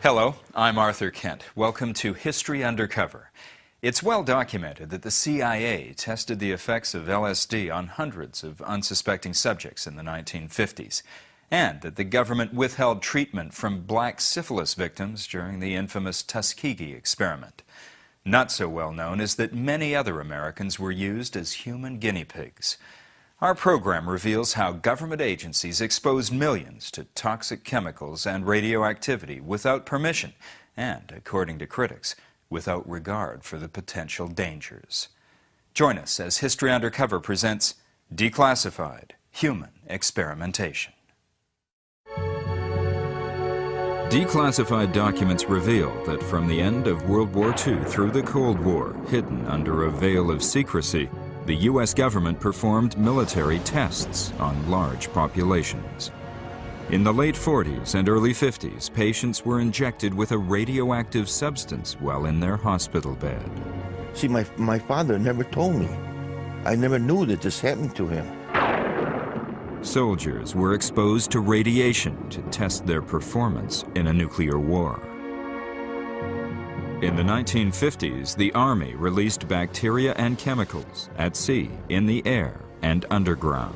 Hello, I'm Arthur Kent. Welcome to History Undercover. It's well documented that the CIA tested the effects of LSD on hundreds of unsuspecting subjects in the 1950s, and that the government withheld treatment from black syphilis victims during the infamous Tuskegee experiment. Not so well known is that many other Americans were used as human guinea pigs. Our program reveals how government agencies exposed millions to toxic chemicals and radioactivity without permission and, according to critics, without regard for the potential dangers. Join us as History Undercover presents Declassified: Human Experimentation. Declassified documents reveal that from the end of World War II through the Cold War, hidden under a veil of secrecy, the U.S. government performed military tests on large populations. In the late 40s and early 50s, patients were injected with a radioactive substance while in their hospital bed. See, my father never told me. I never knew that this happened to him. Soldiers were exposed to radiation to test their performance in a nuclear war. In the 1950s, the Army released bacteria and chemicals at sea, in the air, and underground.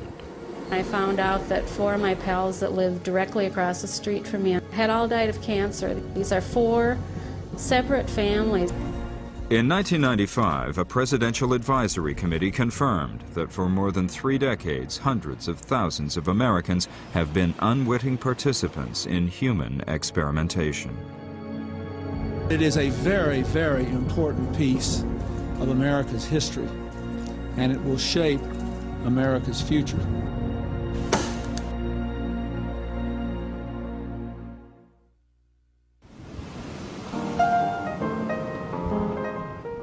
I found out that 4 of my pals that lived directly across the street from me had all died of cancer. These are 4 separate families. In 1995, a presidential advisory committee confirmed that for more than 3 decades, hundreds of thousands of Americans have been unwitting participants in human experimentation. It is a very, very important piece of America's history, and it will shape America's future.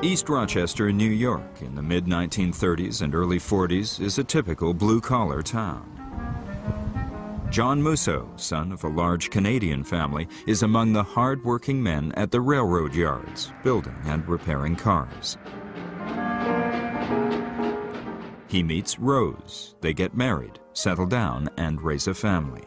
East Rochester, New York, in the mid-1930s and early 40s, is a typical blue-collar town. John Musso, son of a large Canadian family, is among the hard-working men at the railroad yards, building and repairing cars. He meets Rose. They get married, settle down, and raise a family.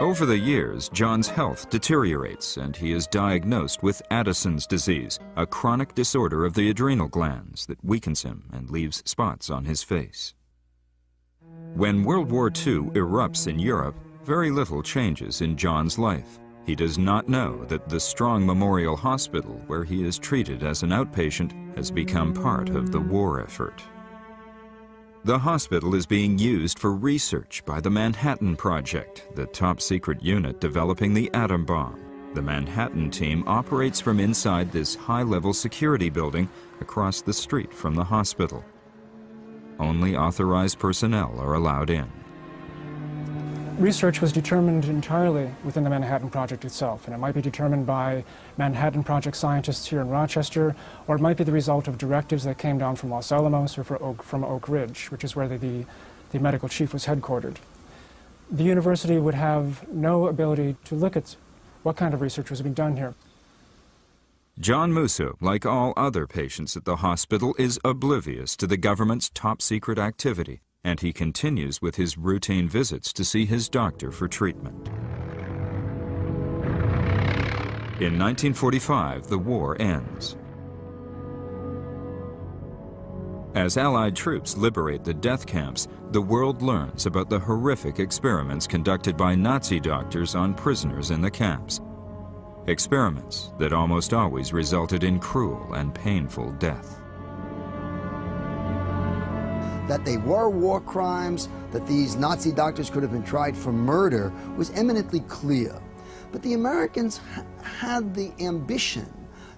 Over the years, John's health deteriorates and he is diagnosed with Addison's disease, a chronic disorder of the adrenal glands that weakens him and leaves spots on his face. When World War II erupts in Europe, very little changes in John's life. He does not know that the Strong Memorial Hospital, where he is treated as an outpatient, has become part of the war effort. The hospital is being used for research by the Manhattan Project, the top-secret unit developing the atom bomb. The Manhattan team operates from inside this high-level security building across the street from the hospital. Only authorized personnel are allowed in. Research was determined entirely within the Manhattan Project itself, and it might be determined by Manhattan Project scientists here in Rochester, or it might be the result of directives that came down from Los Alamos or from Oak Ridge, which is where the medical chief was headquartered. The university would have no ability to look at what kind of research was being done here. John Musso, like all other patients at the hospital, is oblivious to the government's top-secret activity, and he continues with his routine visits to see his doctor for treatment. In 1945, the war ends. As Allied troops liberate the death camps, the world learns about the horrific experiments conducted by Nazi doctors on prisoners in the camps. Experiments that almost always resulted in cruel and painful death. That they were war crimes, that these Nazi doctors could have been tried for murder was eminently clear. But the Americans had the ambition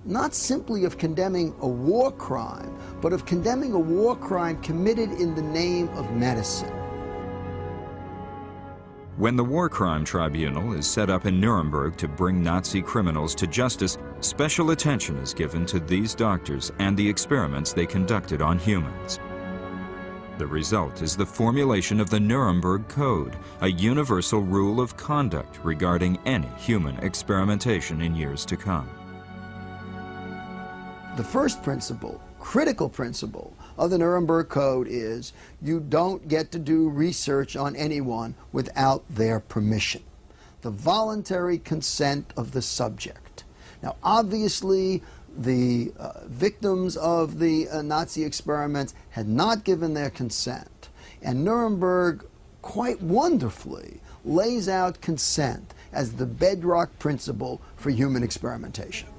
not simply of condemning a war crime, but of condemning a war crime committed in the name of medicine. When the War Crime Tribunal is set up in Nuremberg to bring Nazi criminals to justice, special attention is given to these doctors and the experiments they conducted on humans. The result is the formulation of the Nuremberg Code, a universal rule of conduct regarding any human experimentation in years to come. The first principle, critical principle, of the Nuremberg Code is you don't get to do research on anyone without their permission. The voluntary consent of the subject. Now, obviously, the victims of the Nazi experiments had not given their consent, and Nuremberg quite wonderfully lays out consent as the bedrock principle for human experimentation.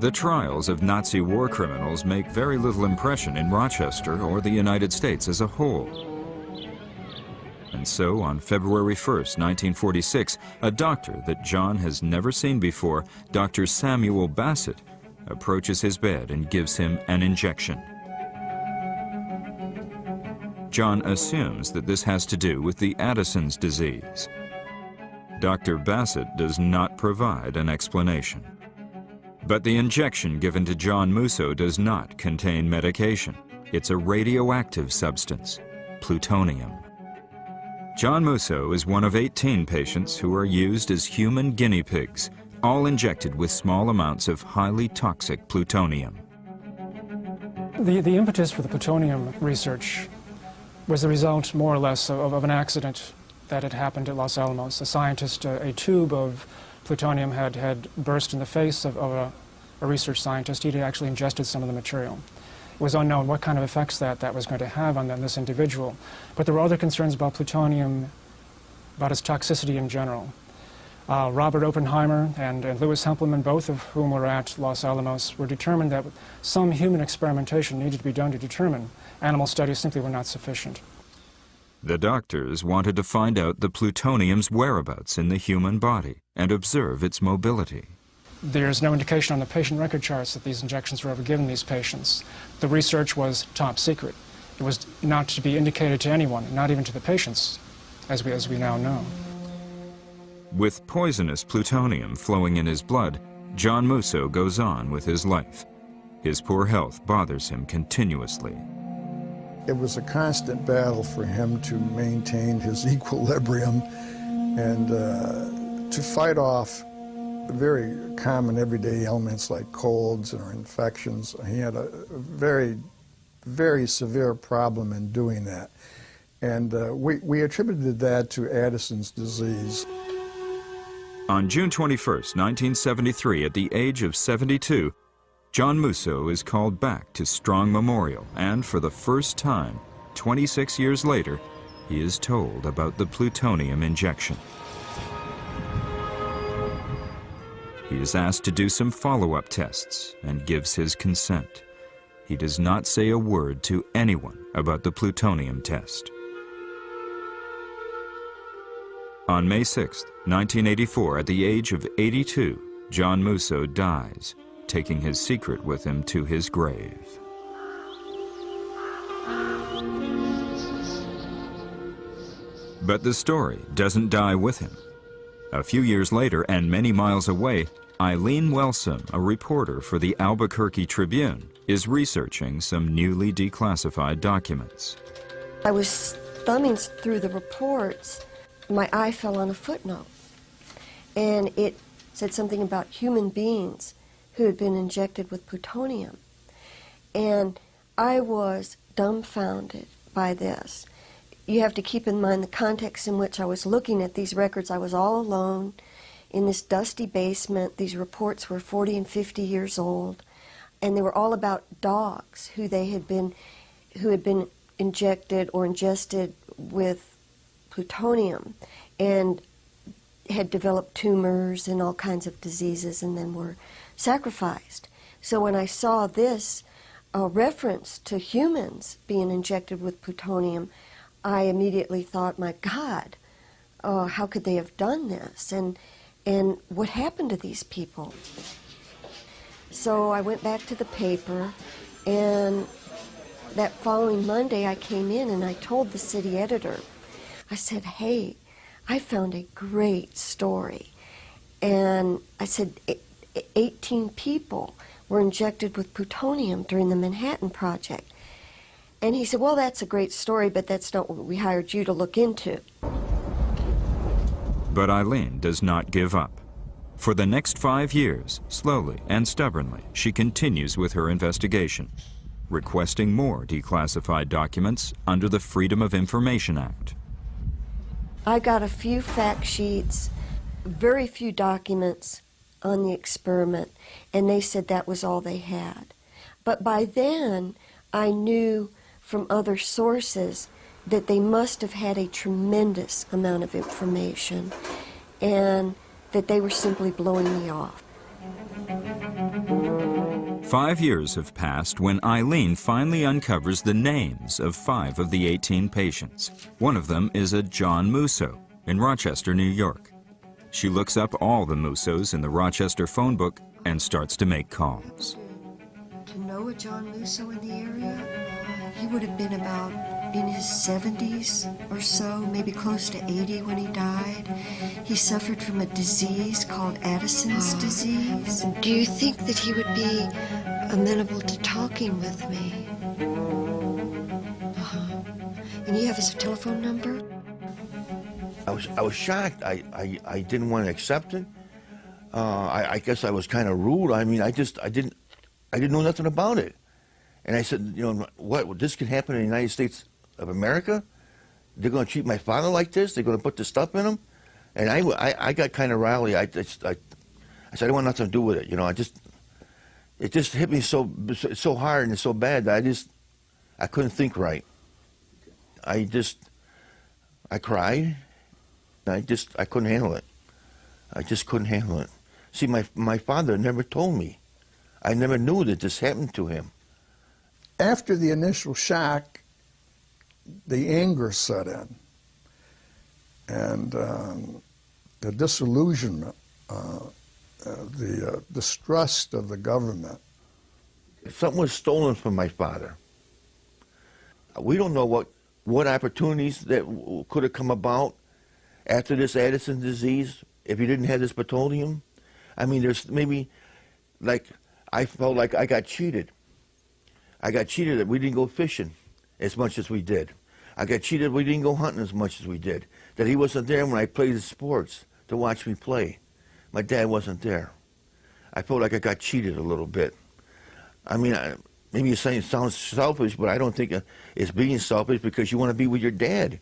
The trials of Nazi war criminals make very little impression in Rochester or the United States as a whole. And so, on February 1st, 1946, a doctor that John has never seen before, Dr. Samuel Bassett, approaches his bed and gives him an injection. John assumes that this has to do with the Addison's disease. Dr. Bassett does not provide an explanation. But the injection given to John Musso does not contain medication. It's a radioactive substance, plutonium. John Musso is one of 18 patients who are used as human guinea pigs, all injected with small amounts of highly toxic plutonium. The impetus for the plutonium research was the result, more or less, of an accident that had happened at Los Alamos. A scientist, a tube of plutonium had burst in the face of a research scientist. He'd actually ingested some of the material. It was unknown what kind of effects that was going to have on this individual. But there were other concerns about plutonium, about its toxicity in general. Robert Oppenheimer and Louis Hempelman, both of whom were at Los Alamos, were determined that some human experimentation needed to be done to determine. Animal studies simply were not sufficient. The doctors wanted to find out the plutonium's whereabouts in the human body and observe its mobility. There's no indication on the patient record charts that these injections were ever given these patients. The research was top secret. It was not to be indicated to anyone, not even to the patients, as we now know. With poisonous plutonium flowing in his blood, John Musso goes on with his life. His poor health bothers him continuously. It was a constant battle for him to maintain his equilibrium and to fight off very common everyday ailments like colds or infections. He had a very, very severe problem in doing that. And we attributed that to Addison's disease. On June 21st, 1973, at the age of 72, John Musso is called back to Strong Memorial, and for the first time, 26 years later, he is told about the plutonium injection. He is asked to do some follow-up tests and gives his consent. He does not say a word to anyone about the plutonium test. On May 6, 1984, at the age of 82, John Musso dies, taking his secret with him to his grave. But the story doesn't die with him. A few years later, and many miles away, Eileen Wellsome, a reporter for the Albuquerque Tribune, is researching some newly declassified documents. I was thumbing through the reports. My eye fell on a footnote, and it said something about human beings who had been injected with plutonium. And I was dumbfounded by this. You have to keep in mind the context in which I was looking at these records. I was all alone in this dusty basement. These reports were 40 and 50 years old, and they were all about dogs who had been injected or ingested with plutonium and had developed tumors and all kinds of diseases and then were sacrificed. So when I saw this reference to humans being injected with plutonium, I immediately thought, my God, how could they have done this? And what happened to these people? So I went back to the paper, and that following Monday I came in and I told the city editor, I said, hey, I found a great story. And I said, 18 people were injected with plutonium during the Manhattan Project. And he said, well, that's a great story, but that's not what we hired you to look into. But Eileen does not give up. For the next 5 years, slowly and stubbornly, she continues with her investigation. requesting more declassified documents under the Freedom of Information Act. I got a few fact sheets, very few documents on the experiment, and they said that was all they had. But by then, I knew from other sources that they must have had a tremendous amount of information and that they were simply blowing me off. 5 years have passed when Eileen finally uncovers the names of 5 of the 18 patients. One of them is a John Musso in Rochester, New York. She looks up all the Mussos in the Rochester phone book and starts to make calls. To know a John Musso in the area, he would have been about in his 70s or so, maybe close to 80 when he died. He suffered from a disease called Addison's disease. Do you think that he would be amenable to talking with me? And you have his telephone number? I was shocked. I didn't want to accept it. I guess I was kind of rude. I mean, I didn't know nothing about it. And I said, you know, what, this can happen in the United States of America? They're going to treat my father like this? They're going to put this stuff in him? And I got kind of rowdy. I said, I don't want nothing to do with it. You know, it just hit me so hard and so bad that I couldn't think right. I cried. I couldn't handle it. I just couldn't handle it. See, my father never told me. I never knew that this happened to him. After the initial shock, the anger set in, and the disillusionment, the distrust of the government. Something was stolen from my father. We don't know what opportunities that could have come about after this Addison disease if he didn't have this plutonium. I mean, there's maybe, like, I felt like I got cheated. I got cheated that we didn't go fishing as much as we did. I got cheated we didn't go hunting as much as we did. That he wasn't there when I played the sports to watch me play. My dad wasn't there. I felt like I got cheated a little bit. I mean, maybe you're saying it sounds selfish, but I don't think it's being selfish because you want to be with your dad.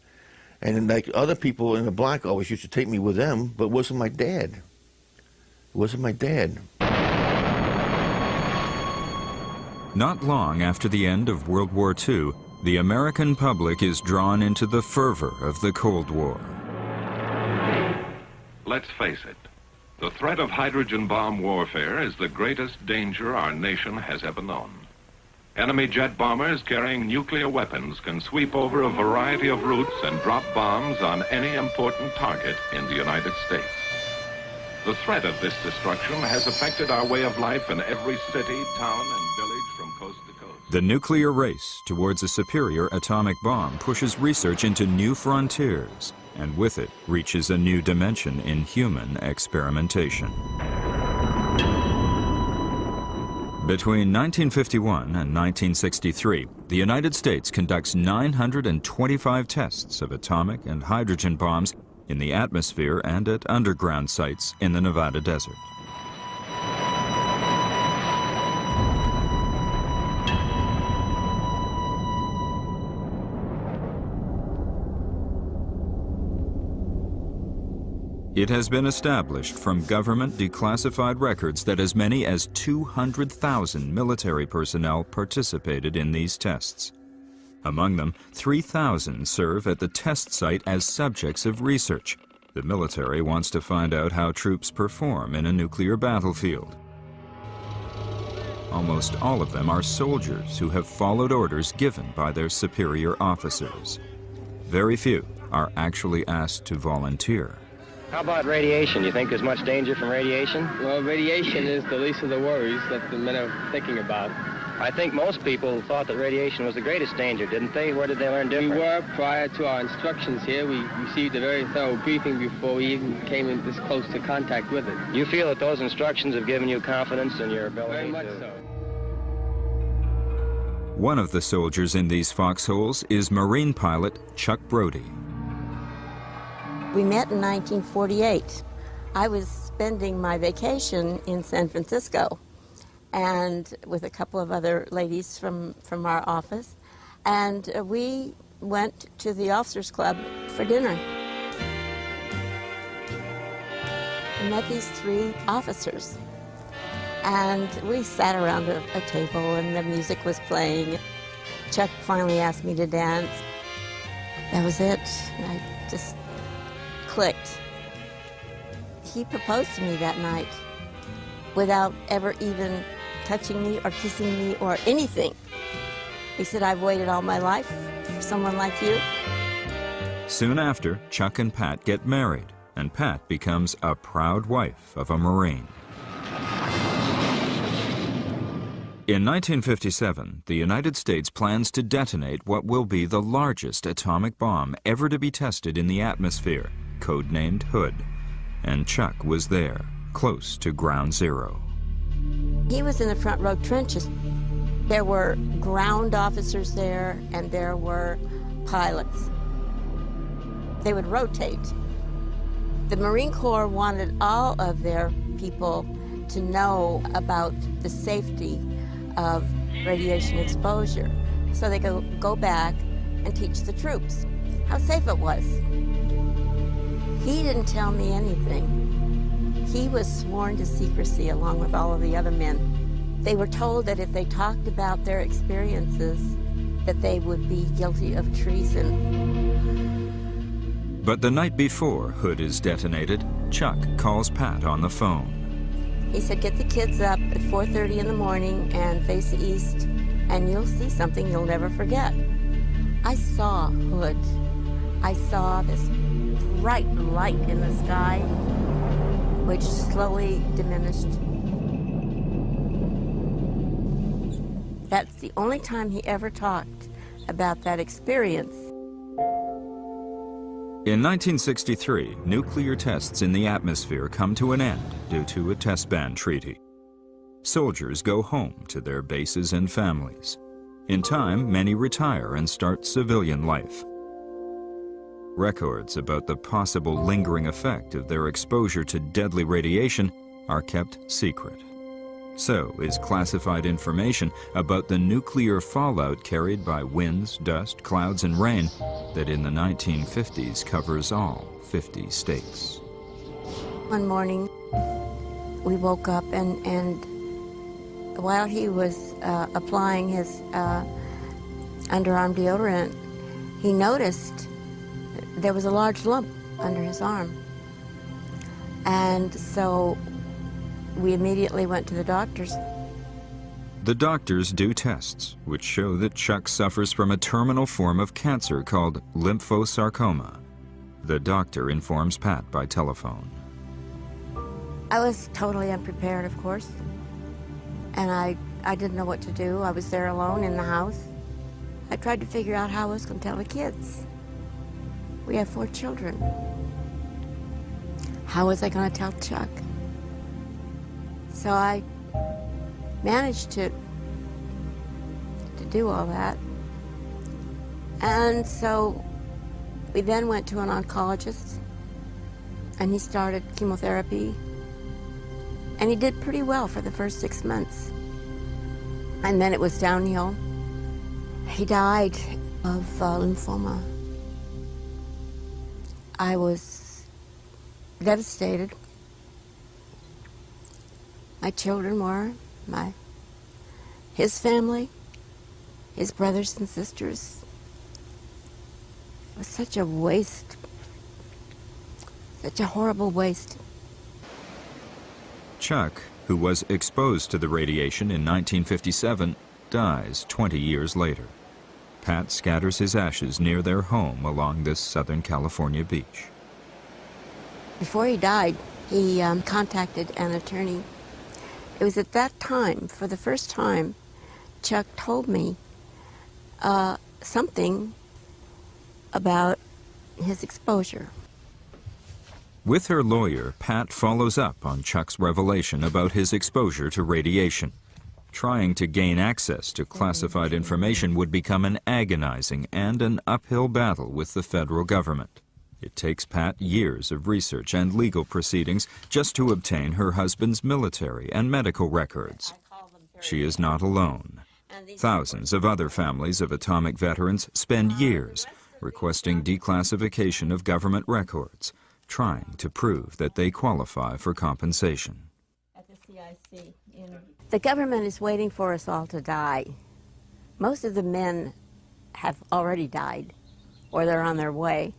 And like other people in the block always used to take me with them, but it wasn't my dad. It wasn't my dad. Not long after the end of World War II, the American public is drawn into the fervor of the Cold War. Let's face it, the threat of hydrogen bomb warfare is the greatest danger our nation has ever known. Enemy jet bombers carrying nuclear weapons can sweep over a variety of routes and drop bombs on any important target in the United States. The threat of this destruction has affected our way of life in every city, town, and village from coast to coast. The nuclear race towards a superior atomic bomb pushes research into new frontiers, and with it reaches a new dimension in human experimentation. Between 1951 and 1963, the United States conducts 925 tests of atomic and hydrogen bombs in the atmosphere and at underground sites in the Nevada desert. It has been established from government declassified records that as many as 200,000 military personnel participated in these tests. Among them, 3,000 serve at the test site as subjects of research. The military wants to find out how troops perform in a nuclear battlefield. Almost all of them are soldiers who have followed orders given by their superior officers. Very few are actually asked to volunteer. How about radiation? You think there's much danger from radiation? Well, radiation is the least of the worries that the men are thinking about. I think most people thought that radiation was the greatest danger, didn't they? Where did they learn different? We were, prior to our instructions here. We received a very thorough briefing before we even came in this close to contact with it. You feel that those instructions have given you confidence in your ability Very much so. One of the soldiers in these foxholes is Marine pilot Chuck Brody. We met in 1948. I was spending my vacation in San Francisco, and with a couple of other ladies from our office. And we went to the officers' club for dinner. We met these 3 officers, and we sat around a table and the music was playing. Chuck finally asked me to dance. That was it. I just clicked. He proposed to me that night without ever even touching me or kissing me or anything. He said, "I've waited all my life for someone like you." Soon after, Chuck and Pat get married, and Pat becomes a proud wife of a Marine. In 1957, the United States plans to detonate what will be the largest atomic bomb ever to be tested in the atmosphere, codenamed Hood. And Chuck was there, close to ground zero. He was in the front row trenches. There were ground officers there, and there were pilots. They would rotate. The Marine Corps wanted all of their people to know about the safety of radiation exposure, so they could go back and teach the troops how safe it was. He didn't tell me anything. He was sworn to secrecy along with all of the other men. They were told that if they talked about their experiences, that they would be guilty of treason. But the night before Hood is detonated, Chuck calls Pat on the phone. He said, "Get the kids up at 4:30 in the morning and face the east, and you'll see something you'll never forget." I saw Hood. I saw this bright light in the sky, which slowly diminished. That's the only time he ever talked about that experience. In 1963, nuclear tests in the atmosphere come to an end due to a test ban treaty. Soldiers go home to their bases and families. In time, many retire and start civilian life. Records about the possible lingering effect of their exposure to deadly radiation are kept secret. So is classified information about the nuclear fallout carried by winds, dust, clouds, and rain that in the 1950s covers all 50 states. One morning, we woke up and while he was applying his underarm deodorant, he noticed there was a large lump under his arm. And so we immediately went to the doctors. The doctors do tests, which show that Chuck suffers from a terminal form of cancer called lymphosarcoma. The doctor informs Pat by telephone. I was totally unprepared, of course, and I didn't know what to do. I was there alone in the house. I tried to figure out how I was going to tell the kids. We have 4 children. How was I going to tell Chuck? So I managed to do all that. And so we then went to an oncologist, and he started chemotherapy. And he did pretty well for the first 6 months. And then it was downhill. He died of lymphoma. I was devastated. My children were, his family, his brothers and sisters. It was such a waste, such a horrible waste. Chuck, who was exposed to the radiation in 1957, dies 20 years later. Pat scatters his ashes near their home along this Southern California beach. Before he died, he contacted an attorney. It was at that time, for the first time, Chuck told me something about his exposure. With her lawyer, Pat follows up on Chuck's revelation about his exposure to radiation. Trying to gain access to classified information would become an agonizing and an uphill battle with the federal government. It takes Pat years of research and legal proceedings just to obtain her husband's military and medical records. she is not alone. Thousands of other families of atomic veterans spend years requesting declassification of government records, trying to prove that they qualify for compensation. The government is waiting for us all to die. Most of the men have already died, or they're on their way.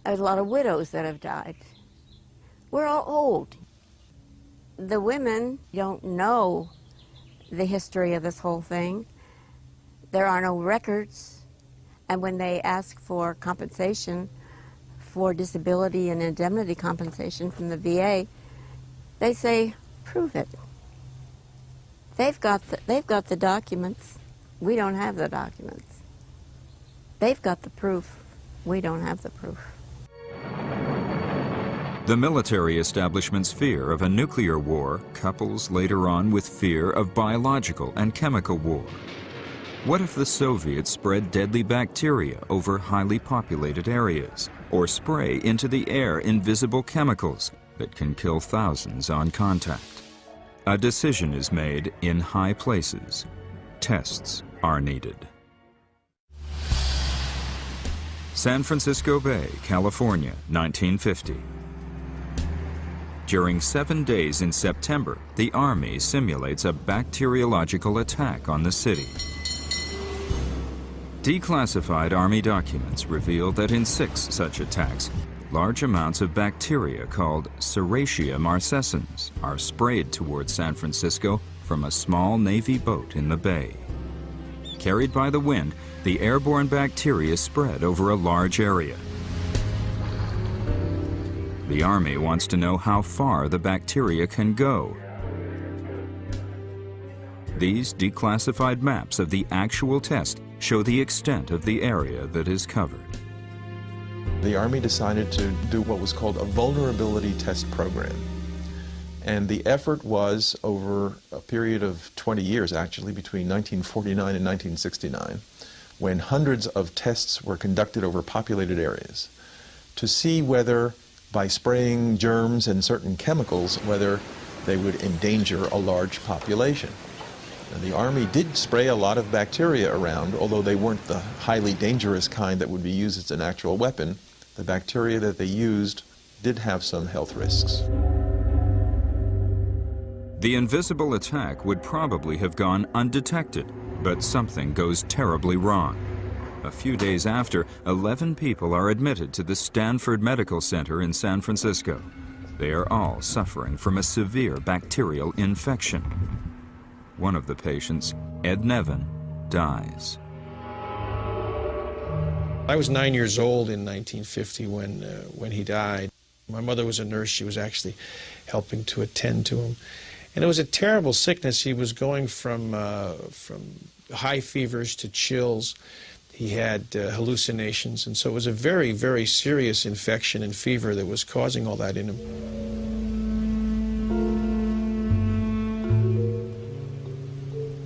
There's a lot of widows that have died. We're all old. The women don't know the history of this whole thing. There are no records, and when they ask for compensation for disability and indemnity compensation from the VA, they say, prove it. They've got the documents. We don't have the documents. They've got the proof. We don't have the proof. The military establishment's fear of a nuclear war couples later on with fear of biological and chemical war. What if the Soviets spread deadly bacteria over highly populated areas, or spray into the air invisible chemicals that can kill thousands on contact? A decision is made in high places. Tests are needed. San Francisco Bay, California, 1950. During 7 days in September, the Army simulates a bacteriological attack on the city. Declassified Army documents reveal that in 6 such attacks, large amounts of bacteria called Serratia marcescens are sprayed towards San Francisco from a small Navy boat in the bay. Carried by the wind, the airborne bacteria spread over a large area. The Army wants to know how far the bacteria can go. These declassified maps of the actual test show the extent of the area that is covered. The Army decided to do what was called a vulnerability test program. And the effort was over a period of 20 years, actually, between 1949 and 1969, when hundreds of tests were conducted over populated areas to see whether, by spraying germs and certain chemicals, whether they would endanger a large population. And the Army did spray a lot of bacteria around, although they weren't the highly dangerous kind that would be used as an actual weapon. The bacteria that they used did have some health risks. The invisible attack would probably have gone undetected, but something goes terribly wrong. A few days after, 11 people are admitted to the Stanford Medical Center in San Francisco. They are all suffering from a severe bacterial infection. One of the patients, Ed Nevin, dies. I was 9 years old in 1950 when he died. My mother was a nurse. She was actually helping to attend to him. And it was a terrible sickness. He was going from high fevers to chills. He had hallucinations, and so it was a very, very serious infection and fever that was causing all that in him.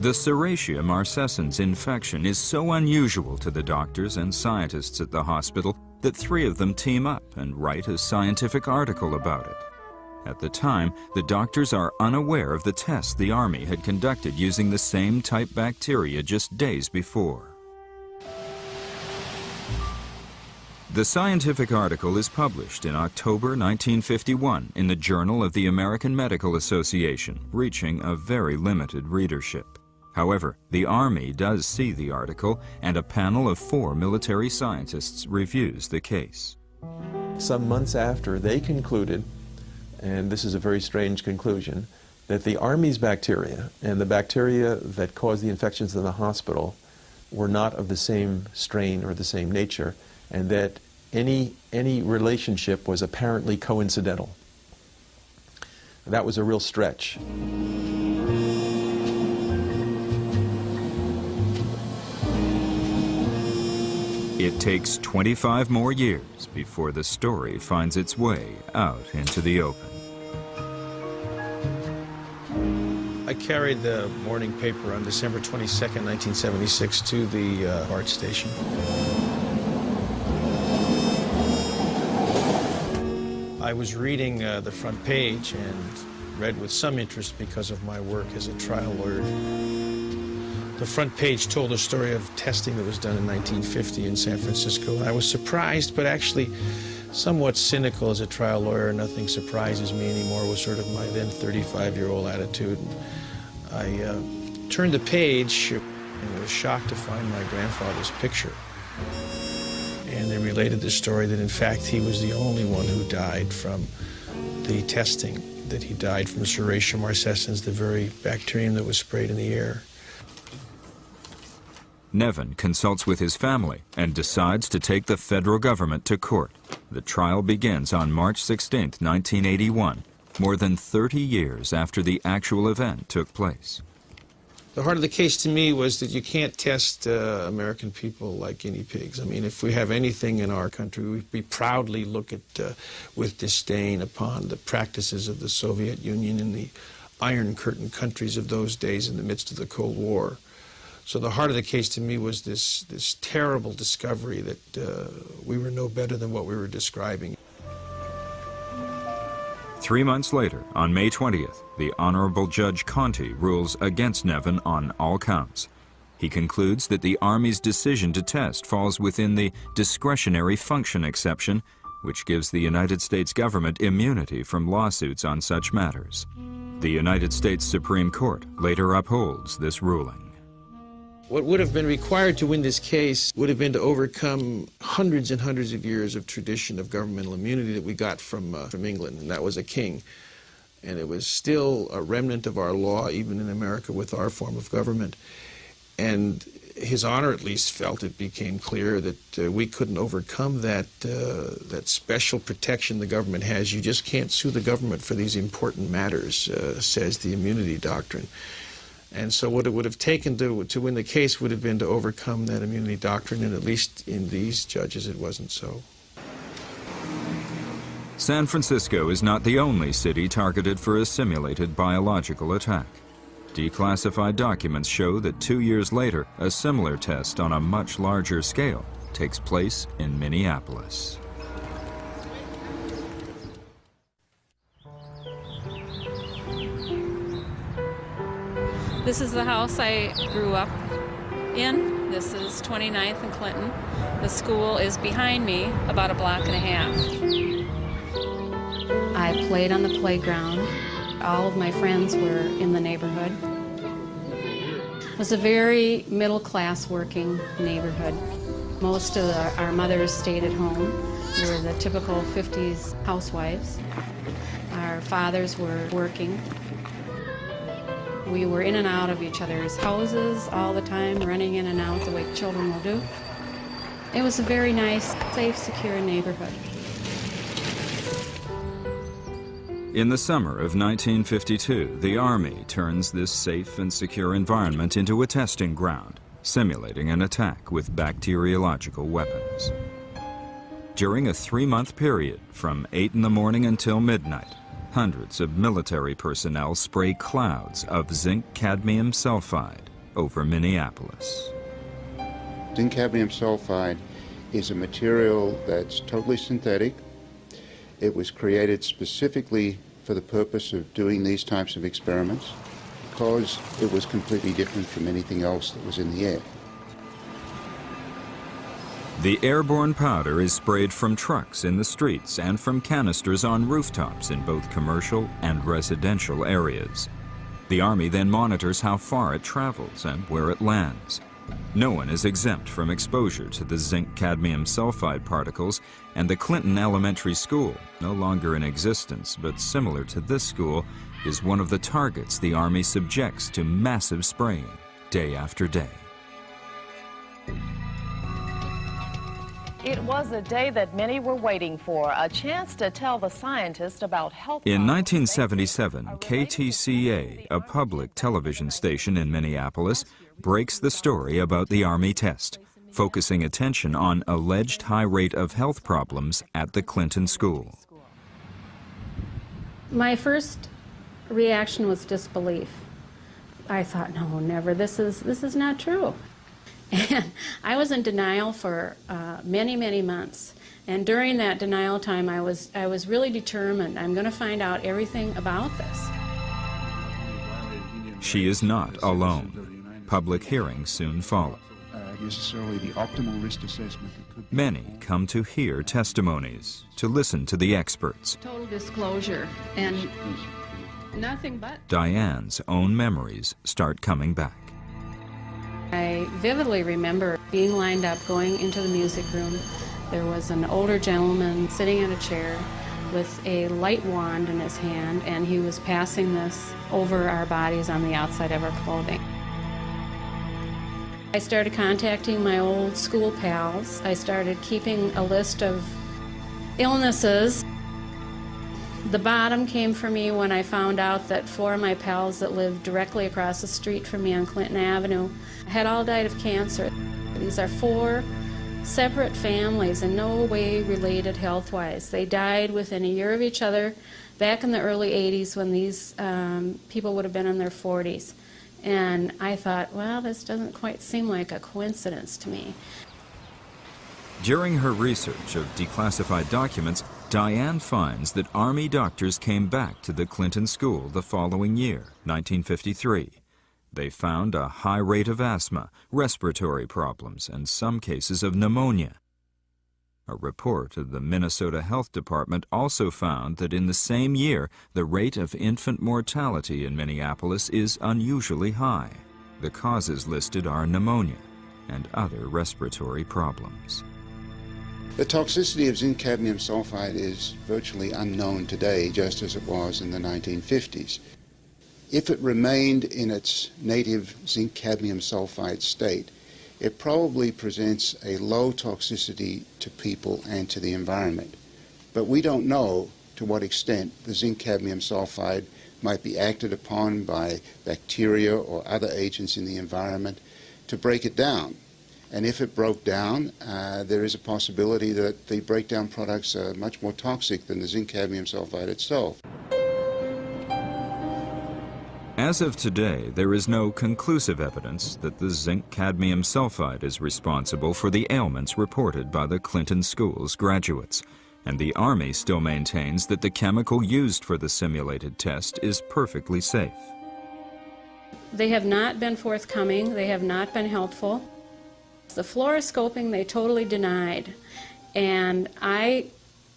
The Serratia marcescens infection is so unusual to the doctors and scientists at the hospital that 3 of them team up and write a scientific article about it. At the time, the doctors are unaware of the tests the Army had conducted using the same type bacteria just days before. The scientific article is published in October 1951 in the Journal of the American Medical Association, reaching a very limited readership. However, the Army does see the article, and a panel of 4 military scientists reviews the case. Some months after, they concluded, and this is a very strange conclusion, that the Army's bacteria and the bacteria that caused the infections in the hospital were not of the same strain or the same nature, and that any relationship was apparently coincidental. That was a real stretch. It takes 25 more years before the story finds its way out into the open. I carried the morning paper on December 22nd, 1976 to the BART station. I was reading the front page, and read with some interest because of my work as a trial lawyer. The front page told a story of testing that was done in 1950 in San Francisco. And I was surprised, but actually somewhat cynical as a trial lawyer. Nothing surprises me anymore was sort of my then 35-year-old attitude. I turned the page and was shocked to find my grandfather's picture. And they related the story that in fact he was the only one who died from the testing, that he died from Serratia marcescens, the very bacterium that was sprayed in the air. Nevin consults with his family and decides to take the federal government to court. The trial begins on March 16, 1981, more than 30 years after the actual event took place. The heart of the case to me was that you can't test American people like guinea pigs. I mean, if we have anything in our country, we proudly look at with disdain upon the practices of the Soviet Union and the Iron Curtain countries of those days in the midst of the Cold War. So the heart of the case to me was this terrible discovery that we were no better than what we were describing. 3 months later, on May 20th, the Honorable Judge Conte rules against Nevin on all counts. He concludes that the Army's decision to test falls within the discretionary function exception, which gives the United States government immunity from lawsuits on such matters. The United States Supreme Court later upholds this ruling. What would have been required to win this case would have been to overcome hundreds and hundreds of years of tradition of governmental immunity that we got from England, and that was a king. And it was still a remnant of our law, even in America, with our form of government. And His Honor at least felt it became clear that we couldn't overcome that special protection the government has. You just can't sue the government for these important matters, says the immunity doctrine. And so what it would have taken to win the case would have been to overcome that immunity doctrine, and at least in these judges it wasn't so. San Francisco is not the only city targeted for a simulated biological attack. Declassified documents show that 2 years later, a similar test on a much larger scale takes place in Minneapolis. This is the house I grew up in. This is 29th and Clinton. The school is behind me, about a block and a half. I played on the playground. All of my friends were in the neighborhood. It was a very middle-class working neighborhood. Most of our mothers stayed at home. They were the typical 50s housewives. Our fathers were working. We were in and out of each other's houses all the time, running in and out the way children will do. It was a very nice, safe, secure neighborhood. In the summer of 1952, the Army turns this safe and secure environment into a testing ground, simulating an attack with bacteriological weapons. During a 3-month period, from 8 in the morning until midnight, hundreds of military personnel spray clouds of zinc-cadmium sulfide over Minneapolis. Zinc-cadmium sulfide is a material that's totally synthetic. It was created specifically for the purpose of doing these types of experiments because it was completely different from anything else that was in the air. The airborne powder is sprayed from trucks in the streets and from canisters on rooftops in both commercial and residential areas. The Army then monitors how far it travels and where it lands. No one is exempt from exposure to the zinc-cadmium sulfide particles, and the Clinton Elementary School, no longer in existence but similar to this school, is one of the targets the Army subjects to massive spraying day after day. It was a day that many were waiting for, a chance to tell the scientists about health. In 1977, KTCA, a public television station in Minneapolis, breaks the story about the Army test, focusing attention on alleged high rate of health problems at the Clinton School. My first reaction was disbelief. I thought, no, never, this is not true. And I was in denial for many, many months. And during that denial time, I was really determined, I'm going to find out everything about this. She is not alone. Public hearings soon follow. Necessarily the optimal risk assessment. Many come to hear testimonies, to listen to the experts. Total disclosure and nothing but. Diane's own memories start coming back. I vividly remember being lined up, going into the music room. There was an older gentleman sitting in a chair with a light wand in his hand, and he was passing this over our bodies on the outside of our clothing. I started contacting my old school pals. I started keeping a list of illnesses. The bottom came for me when I found out that 4 of my pals that lived directly across the street from me on Clinton Avenue had all died of cancer. These are 4 separate families in no way related health-wise. They died within a year of each other back in the early 80s when these people would have been in their 40s. And I thought, well, this doesn't quite seem like a coincidence to me. During her research of declassified documents, Diane finds that Army doctors came back to the Clinton School the following year, 1953. They found a high rate of asthma, respiratory problems, and some cases of pneumonia. A report of the Minnesota Health Department also found that in the same year, the rate of infant mortality in Minneapolis is unusually high. The causes listed are pneumonia and other respiratory problems. The toxicity of zinc cadmium sulfide is virtually unknown today, just as it was in the 1950s. If it remained in its native zinc cadmium sulfide state, it probably presents a low toxicity to people and to the environment. But we don't know to what extent the zinc cadmium sulfide might be acted upon by bacteria or other agents in the environment to break it down. And if it broke down, there is a possibility that the breakdown products are much more toxic than the zinc cadmium sulfide itself. As of today, there is no conclusive evidence that the zinc cadmium sulfide is responsible for the ailments reported by the Clinton School's graduates, and the Army still maintains that the chemical used for the simulated test is perfectly safe. They have not been forthcoming. They have not been helpful. The fluoroscoping they totally denied, and I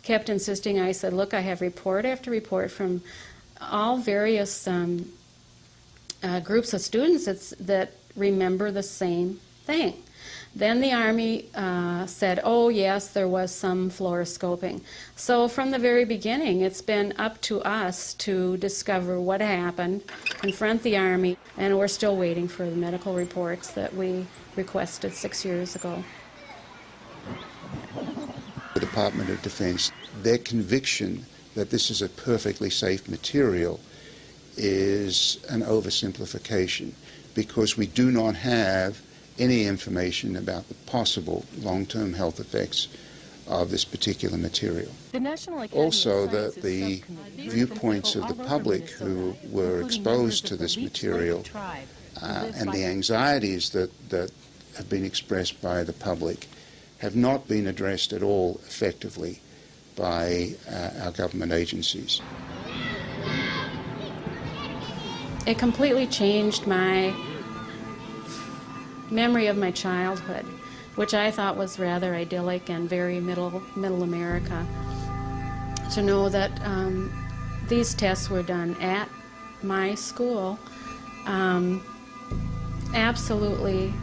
kept insisting. I said, look, I have report after report from all various groups of students that remember the same thing. Then the Army said, oh yes, there was some fluoroscoping. So from the very beginning, it's been up to us to discover what happened, confront the Army, and we're still waiting for the medical reports that we requested 6 years ago. The Department of Defense, their conviction that this is a perfectly safe material is an oversimplification, because we do not have any information about the possible long-term health effects of this particular material. Also, the viewpoints of the public who were exposed to this material and the anxieties that have been expressed by the public have not been addressed at all effectively by our government agencies. It completely changed my memory of my childhood, which I thought was rather idyllic and very middle America. To know that these tests were done at my school absolutely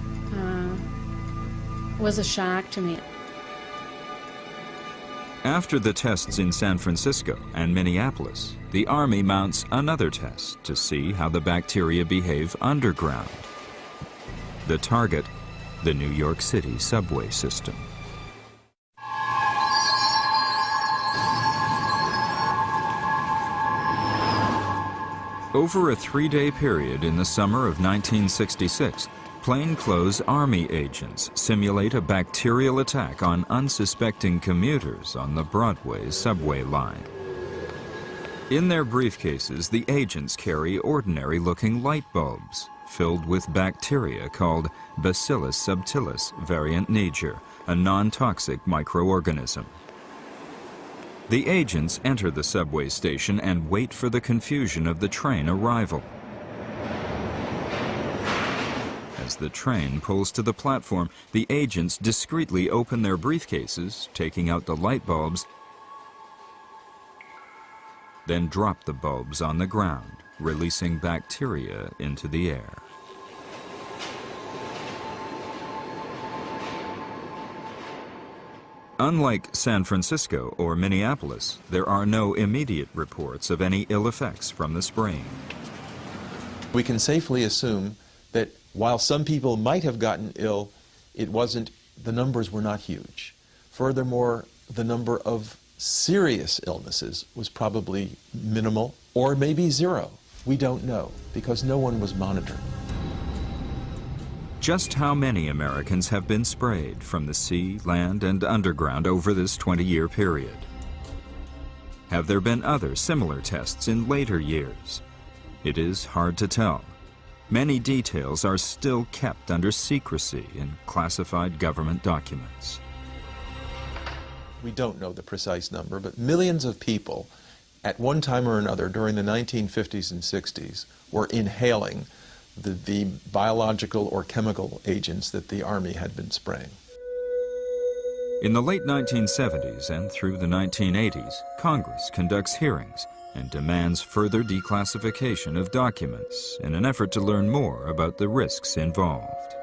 was a shock to me. After the tests in San Francisco and Minneapolis, the Army mounts another test to see how the bacteria behave underground. The target, the New York City subway system. Over a 3-day period in the summer of 1966, plainclothes Army agents simulate a bacterial attack on unsuspecting commuters on the Broadway subway line. In their briefcases, the agents carry ordinary-looking light bulbs filled with bacteria called Bacillus subtilis variant Niger, a non-toxic microorganism. The agents enter the subway station and wait for the confusion of the train arrival. As the train pulls to the platform, the agents discreetly open their briefcases, taking out the light bulbs, then drop the bulbs on the ground, releasing bacteria into the air. Unlike San Francisco or Minneapolis, there are no immediate reports of any ill effects from the spraying. We can safely assume that while some people might have gotten ill, the numbers were not huge. Furthermore, the number of serious illnesses was probably minimal or maybe zero. We don't know because no one was monitored. Just how many Americans have been sprayed from the sea, land, and underground over this 20-year period? Have there been other similar tests in later years? It is hard to tell. Many details are still kept under secrecy in classified government documents. We don't know the precise number, but millions of people at one time or another during the 1950s and 60s were inhaling the biological or chemical agents that the Army had been spraying. In the late 1970s and through the 1980s, Congress conducts hearings and demands further declassification of documents in an effort to learn more about the risks involved.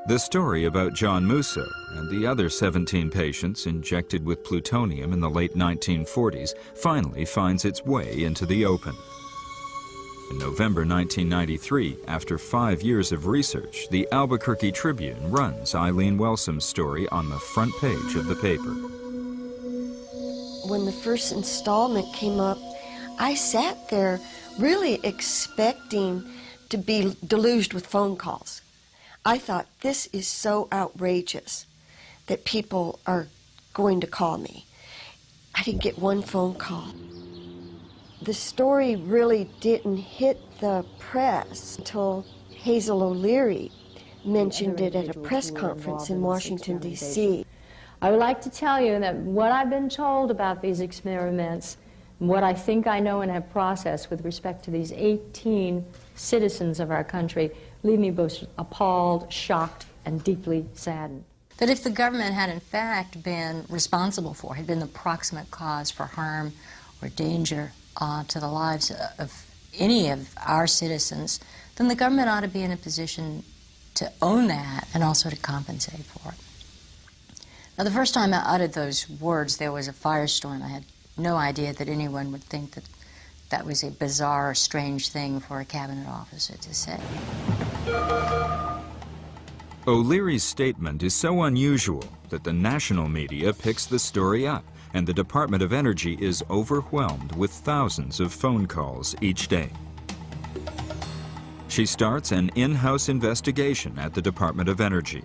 The story about John Musso and the other 17 patients injected with plutonium in the late 1940s finally finds its way into the open. In November 1993, after 5 years of research, the Albuquerque Tribune runs Eileen Welsom's story on the front page of the paper. When the first installment came up, I sat there really expecting to be deluged with phone calls. I thought, this is so outrageous that people are going to call me. I didn't get one phone call. The story really didn't hit the press until Hazel O'Leary mentioned it at a press conference in Washington, D.C. I would like to tell you that what I've been told about these experiments, what I think I know and have processed with respect to these 18 citizens of our country, leave me both appalled, shocked, and deeply saddened. That if the government had in fact been responsible for, had been the proximate cause for harm or danger to the lives of any of our citizens, then the government ought to be in a position to own that and also to compensate for it. Now, the first time I uttered those words, there was a firestorm. I had no idea that anyone would think that that was a bizarre or strange thing for a cabinet officer to say. O'Leary's statement is so unusual that the national media picks the story up, and the Department of Energy is overwhelmed with thousands of phone calls each day. She starts an in-house investigation at the Department of Energy.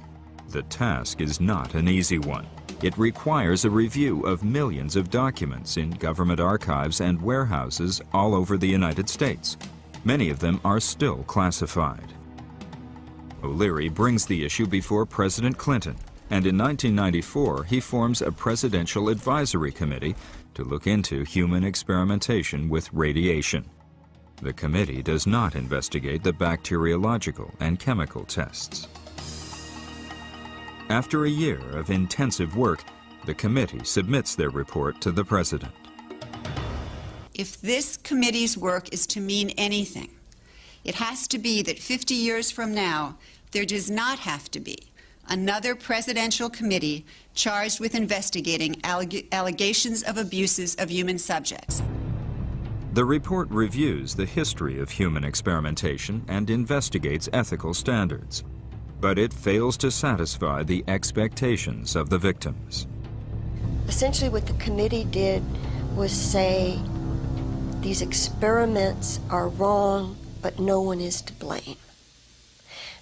The task is not an easy one. It requires a review of millions of documents in government archives and warehouses all over the United States. Many of them are still classified. O'Leary brings the issue before President Clinton, and in 1994 he forms a Presidential Advisory Committee to look into human experimentation with radiation. The committee does not investigate the bacteriological and chemical tests. After a year of intensive work, the committee submits their report to the President. If this committee's work is to mean anything, it has to be that 50 years from now, there does not have to be another presidential committee charged with investigating allegations of abuses of human subjects. The report reviews the history of human experimentation and investigates ethical standards, but it fails to satisfy the expectations of the victims. Essentially what the committee did was say these experiments are wrong, but no one is to blame.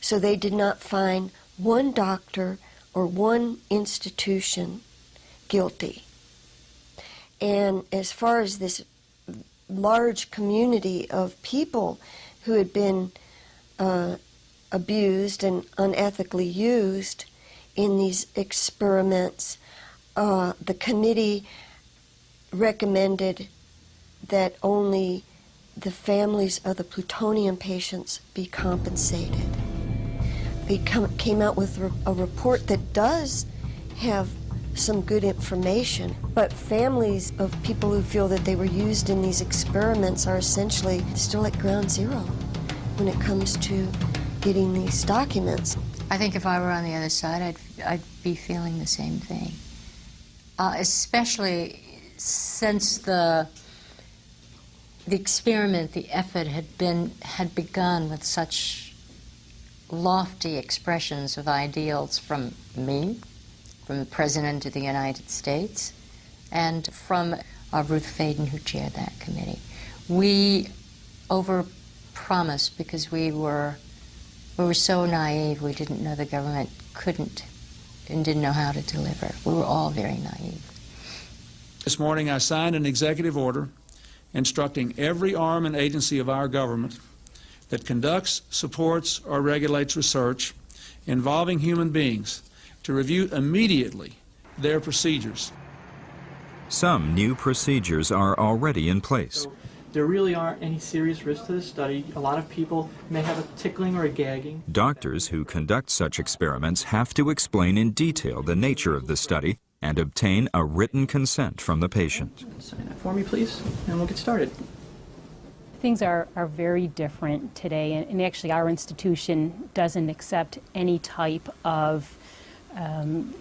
So they did not find one doctor or one institution guilty. And as far as this large community of people who had been abused and unethically used in these experiments, the committee recommended that only the families of the plutonium patients be compensated. he came out with a report that does have some good information, but families of people who feel that they were used in these experiments are essentially still at ground zero when it comes to getting these documents. I think if I were on the other side, I'd be feeling the same thing, especially since the experiment, the effort had begun with such lofty expressions of ideals from me, from the President of the United States, and from Ruth Faden, who chaired that committee. We overpromised because we were so naive. We didn't know the government couldn't and didn't know how to deliver. We were all very naive. This morning I signed an executive order instructing every arm and agency of our government that conducts, supports, or regulates research involving human beings to review immediately their procedures. Some new procedures are already in place. So there really aren't any serious risks to the study. A lot of people may have a tickling or a gagging. Doctors who conduct such experiments have to explain in detail the nature of the study and obtain a written consent from the patient. Sign that for me, please, and we'll get started. Things are very different today, and actually our institution doesn't accept any type of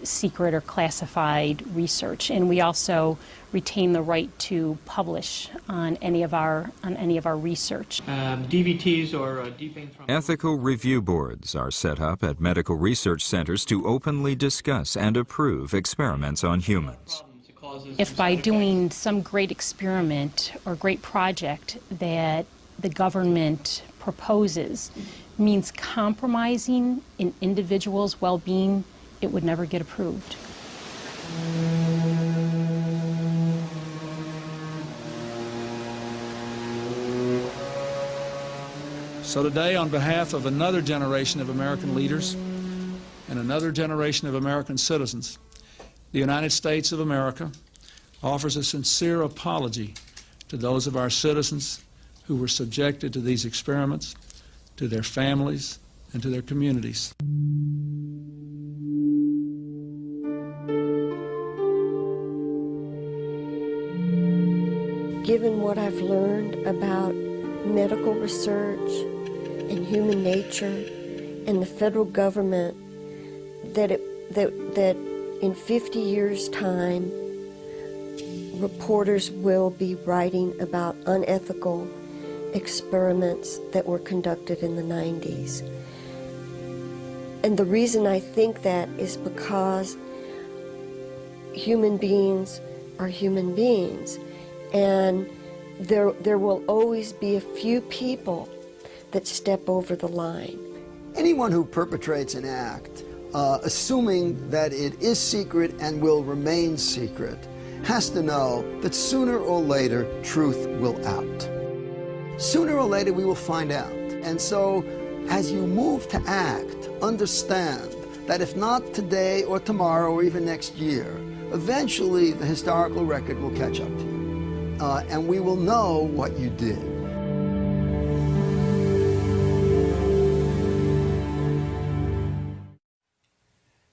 secret or classified research, and we also retain the right to publish on any of our research. DVTs or deep-vein thrombosis. Ethical review boards are set up at medical research centers to openly discuss and approve experiments on humans. If by doing some great experiment or great project that the government proposes means compromising an individual's well-being, it would never get approved. So today, on behalf of another generation of American leaders and another generation of American citizens, the United States of America offers a sincere apology to those of our citizens who were subjected to these experiments, to their families, and to their communities. Given what I've learned about medical research and human nature and the federal government, that in 50 years' time, reporters will be writing about unethical experiments that were conducted in the 90s. And the reason I think that is because human beings are human beings. And there will always be a few people that step over the line. Anyone who perpetrates an act, assuming that it is secret and will remain secret, has to know that sooner or later, truth will out. Sooner or later, we will find out. And so, as you move to act, understand that if not today or tomorrow or even next year, eventually the historical record will catch up to you. And we will know what you did.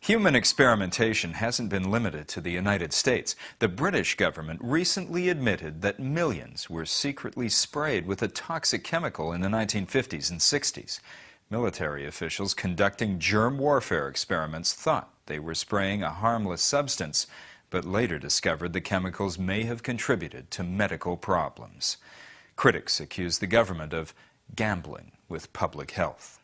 Human experimentation hasn't been limited to the United States. The British government recently admitted that millions were secretly sprayed with a toxic chemical in the 1950s and 60s. Military officials conducting germ warfare experiments thought they were spraying a harmless substance, but later discovered the chemicals may have contributed to medical problems. Critics accuse the government of gambling with public health.